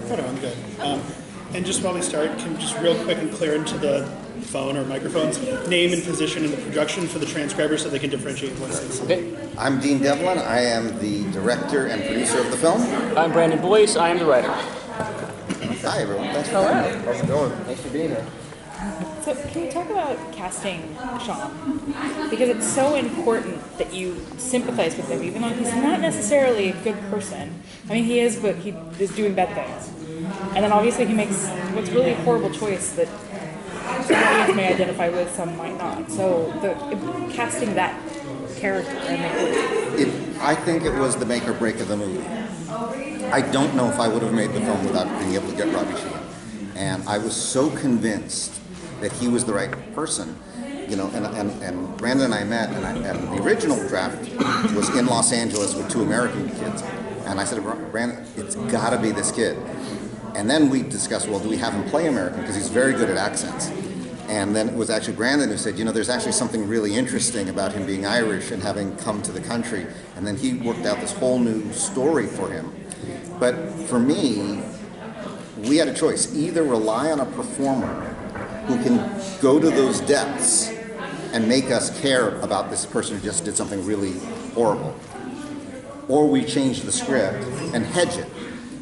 Right on, good. And just while we start, can you just real quick and clear into the phone or microphones, name and position in the production for the transcribers so they can differentiate voices. Okay. I'm Dean Devlin. I am the director and producer of the film. I'm Brandon Boyce. I am the writer. Hi, everyone. Thanks for coming. How's it going? Thanks for being here. So can you talk about casting Sean? Because it's so important that you sympathize with him, even though he's not necessarily a good person. I mean, he is, but he is doing bad things. And then obviously he makes what's really a horrible choice that some audience may identify with, some might not. So casting that character and make it. I think it was the make or break of the movie. I don't know if I would have made the film without being able to get Robbie Sheehan. And I was so convinced that he was the right person, you know, and Brandon and I met, and the original draft was in Los Angeles with two American kids. And I said, Brandon, it's got to be this kid. And then we discussed, well, do we have him play American? Because he's very good at accents. And then it was actually Brandon who said, you know, there's actually something really interesting about him being Irish and having come to the country. And then he worked out this whole new story for him. But for me, we had a choice. Either rely on a performer who can go to those depths and make us care about this person who just did something really horrible, or we change the script and hedge it.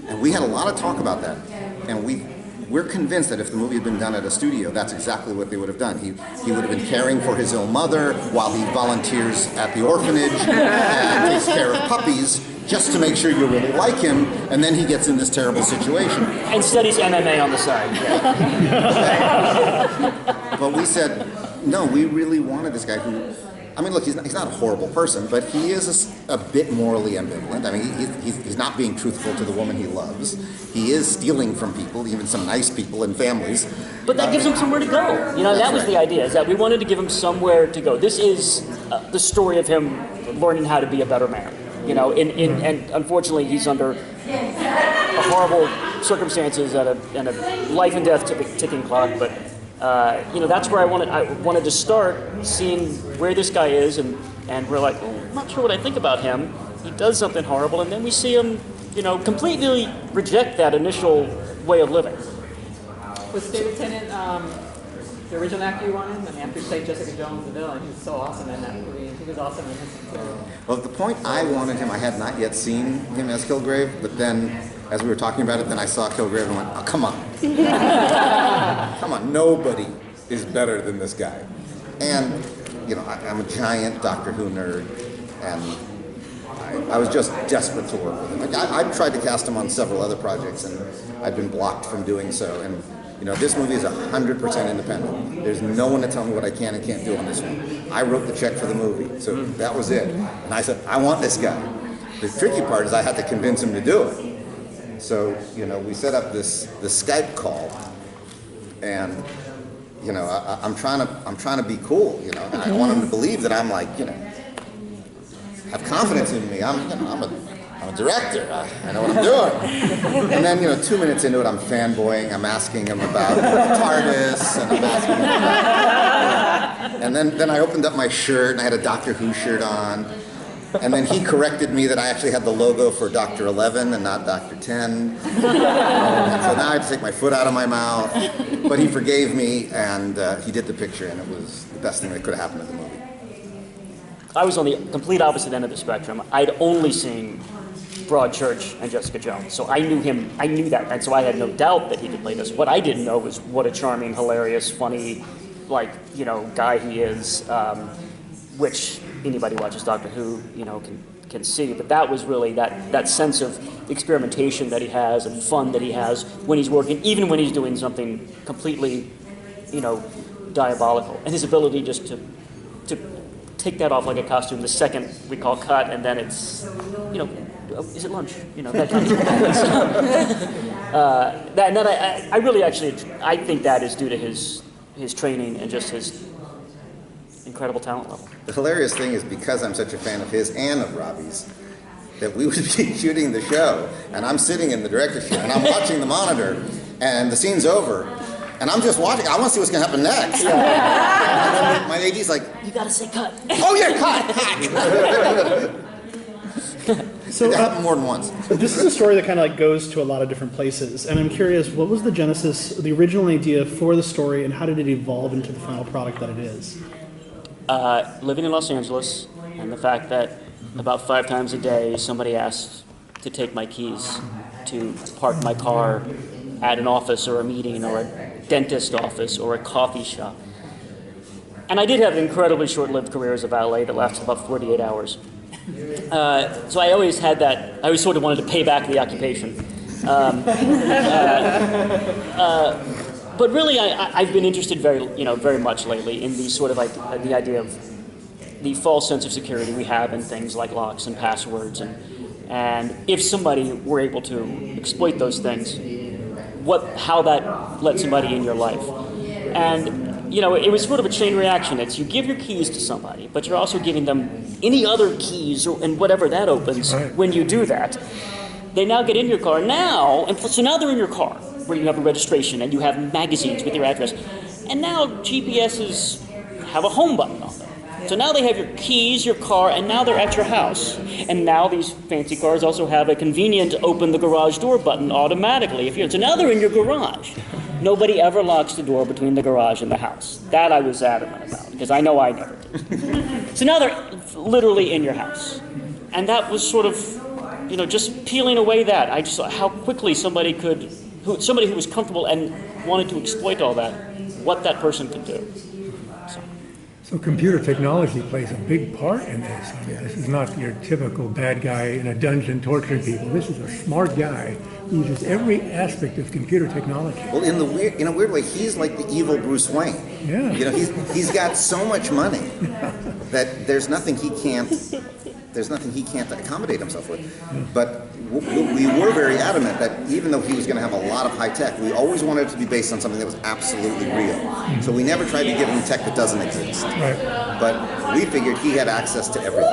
And we had a lot of talk about that. And we're convinced that if the movie had been done at a studio, that's exactly what they would have done. He would have been caring for his ill mother while he volunteers at the orphanage and takes care of puppies just to make sure you really like him, and then he gets in this terrible situation. And studies MMA on the side. But we said, no, we really wanted this guy who, I mean, look, he's not a horrible person, but he is a bit morally ambivalent. I mean, he's not being truthful to the woman he loves. He is stealing from people, even some nice people and families. But that gives him somewhere to go. You know, that was the idea, is that we wanted to give him somewhere to go. This is the story of him learning how to be a better man. You know, and unfortunately he's under horrible circumstances and a life and death ticking clock. But you know, that's where I wanted to start, seeing where this guy is, and we're like, oh, I'm not sure what I think about him. He does something horrible, and then we see him, you know, completely reject that initial way of living. Was David Tennant the original actor you wanted? I mean, after you played Jessica Jones the villain, he was so awesome in that movie. He was awesome in this one too. Well, at the point I wanted him, I had not yet seen him as Kilgrave, but then, as we were talking about it, then I saw Kilgrave and went, oh, come on. Come on, nobody is better than this guy. And, you know, I'm a giant Doctor Who nerd, and I was just desperate to work with him. Like, I tried to cast him on several other projects, and I'd been blocked from doing so. And you know, this movie is 100% independent. There's no one to tell me what I can and can't do on this one. I wrote the check for the movie, so that was it. And I said, I want this guy. The tricky part is I had to convince him to do it. So, you know, we set up this Skype call, and you know, I'm trying to be cool. You know, and I want him to believe that I'm like, you know, have confidence in me. I'm a director. I know what I'm doing. And then, you know, 2 minutes into it, I'm fanboying. I'm asking him about the TARDIS, and I'm asking him about, and then I opened up my shirt, and I had a Doctor Who shirt on. And then he corrected me that I actually had the logo for Dr. 11 and not Dr. 10. So now I had to take my foot out of my mouth. But he forgave me, and he did the picture, and it was the best thing that could have happened to the movie. I was on the complete opposite end of the spectrum. I'd only seen Broadchurch and Jessica Jones, so I knew him. I knew that, and so I had no doubt that he could play this. What I didn't know was what a charming, hilarious, funny, like, you know, guy he is, which anybody who watches Doctor Who, you know, can see. But that was really that sense of experimentation that he has and fun that he has when he's working, even when he's doing something completely, you know, diabolical, and his ability just to take that off like a costume the second we call cut, and then it's, you know, is it lunch? You know, that kind of thing. I really actually, I think that is due to his training and just his incredible talent level. The hilarious thing is, because I'm such a fan of his and of Robbie's, that we would be shooting the show, and I'm sitting in the director's chair, and I'm watching the monitor, and the scene's over, and I'm just watching. I want to see what's going to happen next. And then my AD's like, you got to say cut. Oh yeah, cut. So, It happened more than once. this is a story that kind of like goes to a lot of different places, and I'm curious, what was the genesis, the original idea for the story, and how did it evolve into the final product that it is? Living in Los Angeles, and the fact that about 5 times a day somebody asks to take my keys to park my car at an office or a meeting or a dentist office or a coffee shop. And I did have an incredibly short-lived career as a valet that lasted about 48 hours. So I always had that, I always sort of wanted to pay back the occupation. But really, I've been interested very much lately in the sort of like the idea of the false sense of security we have in things like locks and passwords, and if somebody were able to exploit those things, how that let somebody in your life. And it was sort of a chain reaction. It's you give your keys to somebody, but you're also giving them any other keys and whatever that opens. When you do that, they now get in your car so now they're in your car where you have a registration and you have magazines with your address, and now GPSs have a home button on them. So now they have your keys, your car, and now they're at your house. And now these fancy cars also have a convenient open the garage door button automatically. So now they're in your garage. Nobody ever locks the door between the garage and the house. That I was adamant about, because I know I never did. So now they're literally in your house. And that was sort of, just peeling away that. I just saw how quickly somebody who was comfortable and wanted to exploit all that, what that person could do. So computer technology plays a big part in this. I mean, this is not your typical bad guy in a dungeon torturing people. This is a smart guy who uses every aspect of computer technology. Well, in a weird way, he's like the evil Bruce Wayne. Yeah. He's got so much money that there's nothing he can't accommodate himself with. But we were very adamant that even though he was going to have a lot of high tech, we always wanted it to be based on something that was absolutely real. So we never tried to give him tech that doesn't exist. Right. But we figured he had access to everything.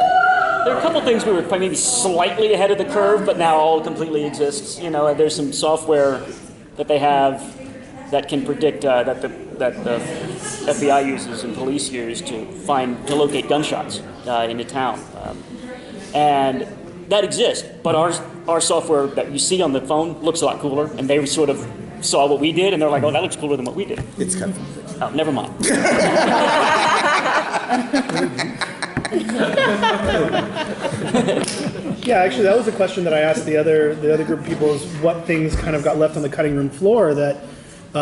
There are a couple things we were maybe slightly ahead of the curve, but now all completely exists. There's some software that they have that can predict that the FBI uses and police use to locate gunshots in a town. And that exists, but our software that you see on the phone looks a lot cooler, and they sort of saw what we did, and they're like, oh, that looks cooler than what we did. It's kind of Oh, never mind. Yeah, actually, that was a question that I asked the other group of people, is what things kind of got left on the cutting room floor that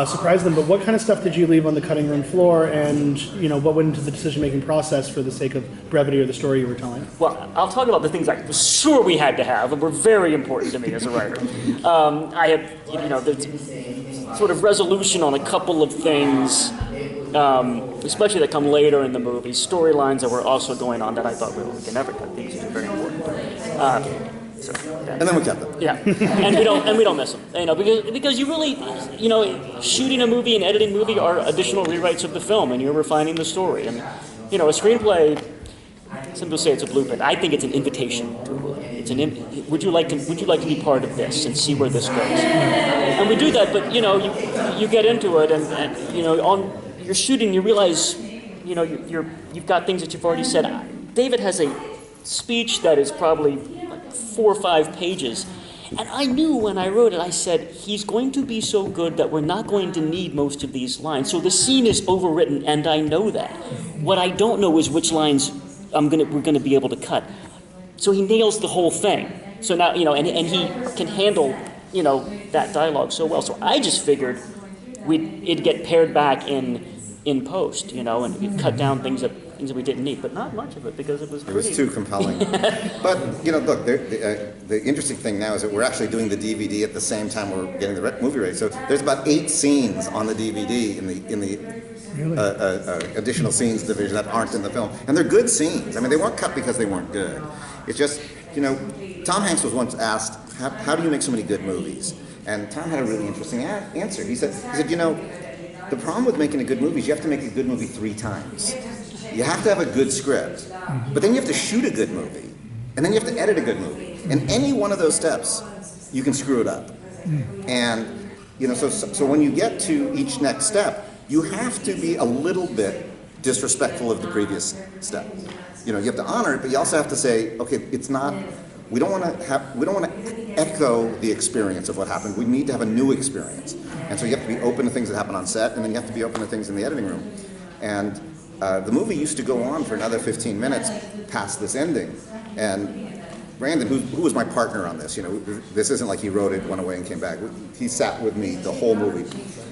surprised them. But what kind of stuff did you leave on the cutting room floor, and what went into the decision-making process for the sake of brevity or the story you were telling? Well, I'll talk about the things I was sure we had to have and were very important to me as a writer. I have, there's sort of resolution on a couple of things, especially that come later in the movie, storylines that were also going on that I thought, we can never cut these. These are very important. And then we cut them. Yeah, and we don't miss them. Because you really, shooting a movie and editing a movie are additional rewrites of the film, and you're refining the story. I mean, a screenplay. Some people say it's a blueprint. I think it's an invitation to a movie. Would you like to be part of this and see where this goes? And we do that, but you get into it, and on you're shooting, you realize, you've got things that you've already said. David has a speech that is probably 4 or 5 pages. And I knew when I wrote it, I said, he's going to be so good that we're not going to need most of these lines. So the scene is overwritten, and I know that. What I don't know is which lines we're going to be able to cut. So he nails the whole thing. So now, and he can handle, that dialogue so well. So I just figured it'd get pared back in post, and we'd cut down things that we didn't need, but not much of it because it was too compelling. But look, the interesting thing now is that we're actually doing the DVD at the same time we're getting the movie ready. So there's about 8 scenes on the DVD in the additional scenes division that aren't in the film, and they're good scenes. I mean, they weren't cut because they weren't good. It's just, Tom Hanks was once asked, "How do you make so many good movies?" And Tom had a really interesting answer. He said, the problem with making a good movie is you have to make a good movie 3 times. You have to have a good script, but then you have to shoot a good movie, and then you have to edit a good movie. And any one of those steps, you can screw it up. And so when you get to each next step, you have to be a little bit disrespectful of the previous step. You have to honor it, but you also have to say, okay, it's not we don't want to echo the experience of what happened. We need to have a new experience. And so you have to be open to things that happen on set, and then you have to be open to things in the editing room. And the movie used to go on for another 15 minutes past this ending. And Brandon, who was my partner on this, this isn't like he wrote it, went away, and came back. He sat with me the whole movie.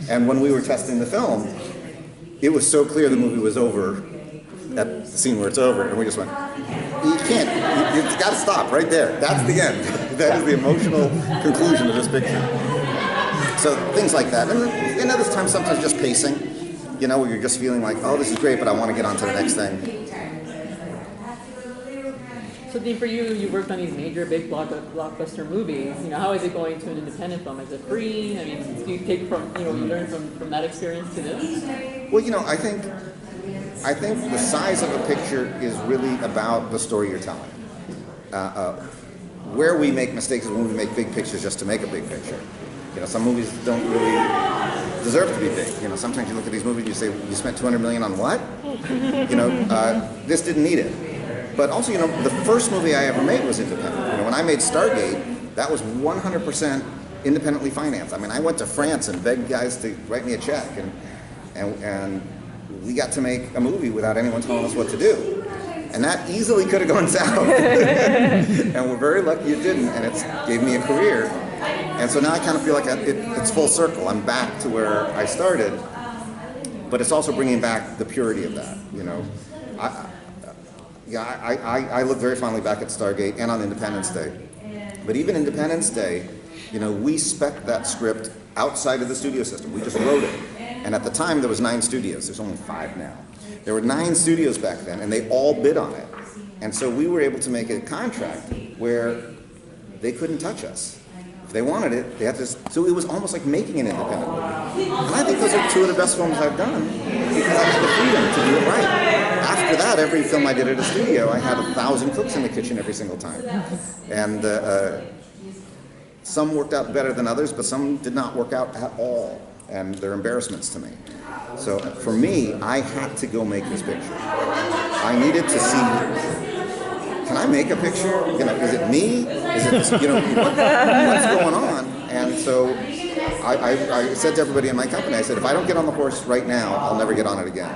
And when we were testing the film, it was so clear the movie was over at the scene where it's over, and we just went, you can't, you've got to stop right there. That's the end. That is the emotional conclusion of this picture. So things like that. And other times, sometimes just pacing, where you're just feeling like, oh, this is great, but I want to get on to the next thing. So Dean, for you, you worked on these major, big blockbuster movies. How is it going to an independent film? Is it free? I mean, do you take from, you learn from that experience to this? Well, I think the size of a picture is really about the story you're telling. Where we make mistakes is when we make big pictures just to make a big picture. Some movies don't really deserve to be big. Sometimes you look at these movies and you say, you spent $200 million on what? This didn't need it. But also, the first movie I ever made was independent. When I made Stargate, that was 100% independently financed. I mean, I went to France and begged guys to write me a check, and we got to make a movie without anyone telling us what to do. And that easily could have gone south. And we're very lucky it didn't, and it gave me a career. And so now I kind of feel like it's full circle. I'm back to where I started, but it's also bringing back the purity of that, I look very fondly back at Stargate and on Independence Day. But even Independence Day, we spec'd that script outside of the studio system. We just wrote it. And at the time, there was 9 studios. There's only 5 now. There were 9 studios back then, and they all bid on it. And so we were able to make a contract where they couldn't touch us. If they wanted it, they had to. So it was almost like making an independent movie. And I think those are 2 of the best films I've done because I had the freedom to do it right. After that, every film I did at a studio, I had 1,000 cooks in the kitchen every single time. And some worked out better than others, but some did not work out at all. And they're embarrassments to me. So for me, I had to go make this picture. I needed to see, can I make a picture? Is it me? Is it, what's going on? And so I said to everybody in my company, I said, if I don't get on the horse right now, I'll never get on it again.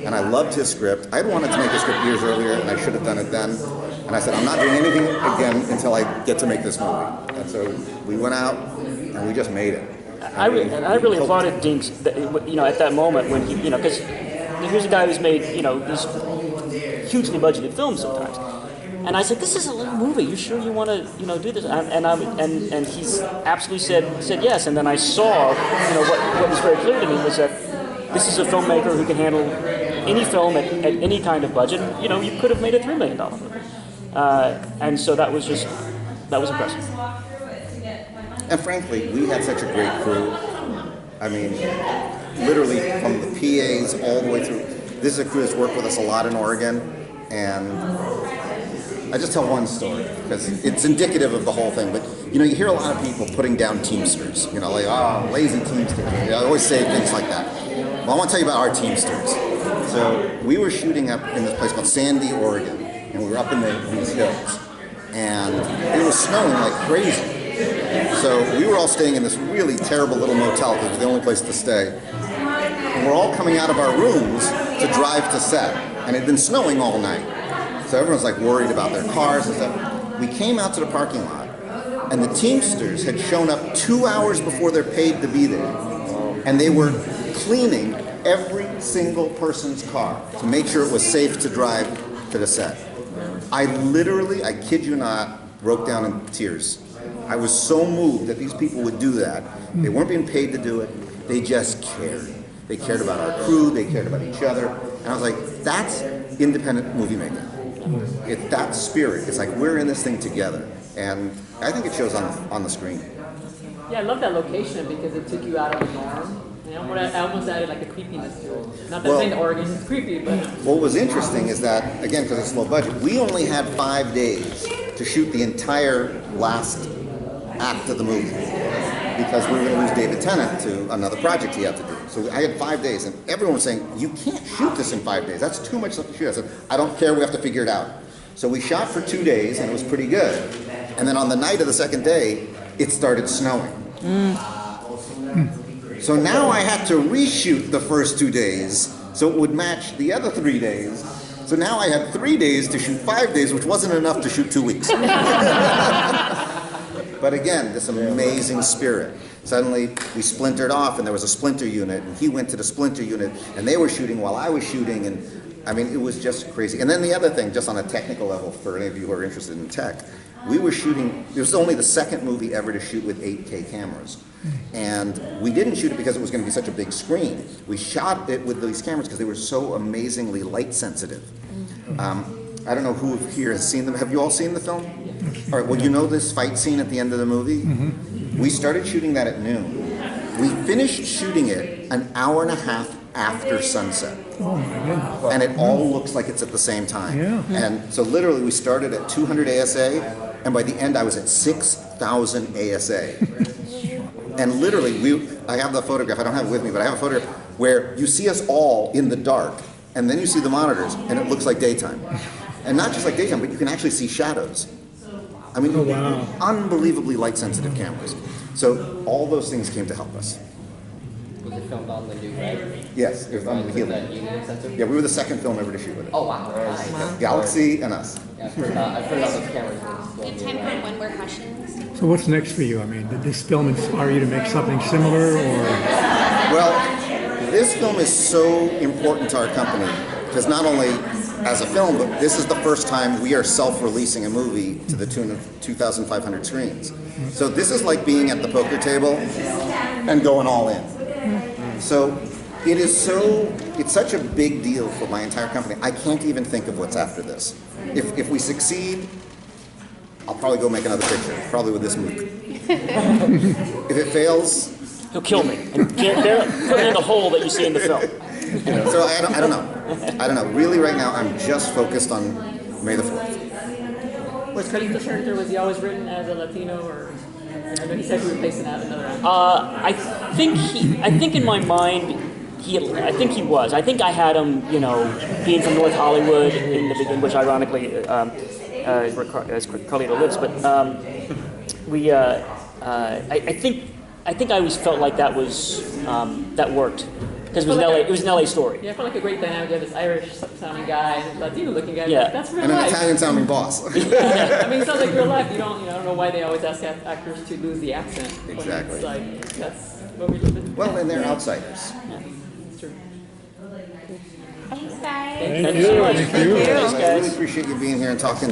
And I loved his script. I had wanted to make a script years earlier, and I should have done it then. And I said, I'm not doing anything again until I get to make this movie. And so we went out, and we just made it. I really applauded Dean's, at that moment when he, because here's a guy who's made, these hugely budgeted films sometimes. And I said, this is a little movie. You sure you want to, do this? And he's absolutely said yes. And then I saw, what was very clear to me was that this is a filmmaker who can handle any film at any kind of budget. You could have made a $3 million movie. And so that was impressive. And frankly, we had such a great crew. I mean, literally from the PAs all the way through. This is a crew that's worked with us a lot in Oregon, and I just tell one story because it's indicative of the whole thing. But you hear a lot of people putting down Teamsters. Like, oh, lazy Teamsters. I always say things like that. Well, I want to tell you about our Teamsters. So we were shooting up in this place called Sandy, Oregon, and we were up in these hills, and it was snowing like crazy. So we were all staying in this really terrible little motel because it was the only place to stay. And we're all coming out of our rooms to drive to set. And it had been snowing all night. So everyone's like worried about their cars and stuff. We came out to the parking lot, and the Teamsters had shown up 2 hours before they're paid to be there. And they were cleaning every single person's car to make sure it was safe to drive to the set. I kid you not, broke down in tears. I was so moved that these people would do that. They weren't being paid to do it. They just cared. They cared about our crew. They cared about each other. And I was like, that's independent movie making. It's that spirit. It's like we're in this thing together. And I think it shows on the screen. Yeah, I love that location because it took you out of the norm. I almost added like a creepiness to it. Not that saying Oregon is creepy, but... What was interesting is that, again, because it's low budget, we only had 5 days to shoot the entire last act of the movie because we were going to lose David Tennant to another project he had to do. So I had 5 days, and everyone was saying, you can't shoot this in 5 days. That's too much stuff to shoot. I said, I don't care. We have to figure it out. So we shot for 2 days, and it was pretty good. And then on the night of the second day, it started snowing. So now I had to reshoot the first 2 days so it would match the other 3 days. So now I had 3 days to shoot 5 days, which wasn't enough to shoot 2 weeks. But again, this amazing spirit. Suddenly we splintered off and there was a splinter unit and he went to the splinter unit and they were shooting while I was shooting, and I mean, it was just crazy. And then the other thing, just on a technical level, for any of you who are interested in tech, we were shooting, it was only the second movie ever to shoot with 8K cameras. And we didn't shoot it because it was going to be such a big screen. We shot it with these cameras because they were so amazingly light sensitive. I don't know who here has seen them. Have you all seen the film? All right, well, you know this fight scene at the end of the movie? We started shooting that at noon. We finished shooting it an hour and a half after sunset. Oh my goodness. And it all looks like it's at the same time. Yeah. And so literally we started at 200 ASA, and by the end I was at 6,000 ASA. And literally, I have the photograph, I don't have it with me, but I have a photograph where you see us all in the dark, and then you see the monitors, and it looks like daytime. And not just like daytime, but you can actually see shadows. I mean, unbelievably light-sensitive cameras. So all those things came to help us. Was it filmed on the new red? Yes, it was on the That Helium. unit sensor? Yeah, we were the second film ever to shoot with it. Oh wow. Nice. Galaxy and us. Yeah, I've heard about those cameras. We have time for one more question. So what's next for you? I mean, did this film inspire you to make something similar, or? Well, this film is so important to our company because not only as a film, but this is the first time we are self-releasing a movie to the tune of 2,500 screens. So this is like being at the poker table and going all in. So it's such a big deal for my entire company. I can't even think of what's after this. If we succeed, I'll probably go make another picture, probably with this movie. If it fails, He'll kill me and put it in the hole that you see in the film. so I don't know. I don't know. Really, right now, I'm just focused on May the 4th. Was Carlito's character, was he always written as a Latino, or I know he said he replaced another actor? I think in my mind, I think he was. I think I had him, being from North Hollywood in the beginning, which ironically is where Carlito lives. But I think I always felt like that was that worked because it was an LA story. Yeah, I felt like a great dynamic. You have this Irish-sounding guy and Latino-looking guy. Yeah. That's real And an life. Italian-sounding boss. I mean, it sounds like real life. I don't know why they always ask actors to lose the accent. When Exactly. It's like, that's what we live in. Well, and they're outsiders. Yeah, it's true. Thanks, guys. Thank you so much. Thank you. Thanks, I guys. really appreciate you being here and talking